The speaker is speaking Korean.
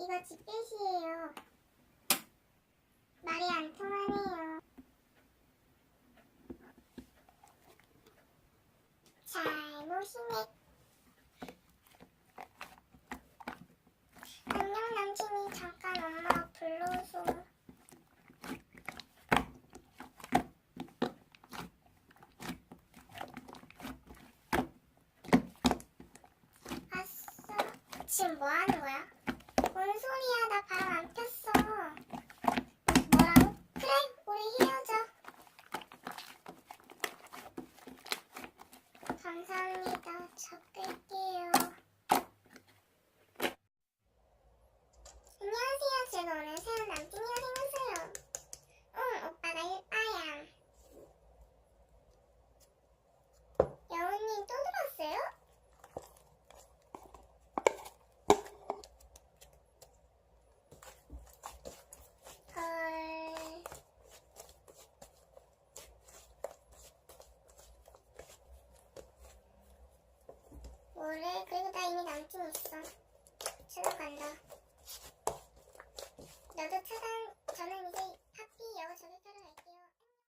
이거 집배시예요. 말이 안 통하네요. 잘못이네. 안녕 남친이 잠깐 엄마 불러줘. 아싸. 지금 뭐 하는 거야? 뭔 소리야? 나 바람 안 폈어. 뭐라고? 그래, 우리 헤어져. 감사합니다. 저 끌게요. 안녕하세요. 제가 오늘 새로운 남친이가 생겼어요. 응, 오빠 나 일빠야. 여우님 또 들었어요? 헐. 뭐래? 그리고 나 이미 남친 있어. 차단 간다. 너도 차단. 저는 이제 파피 여고 저기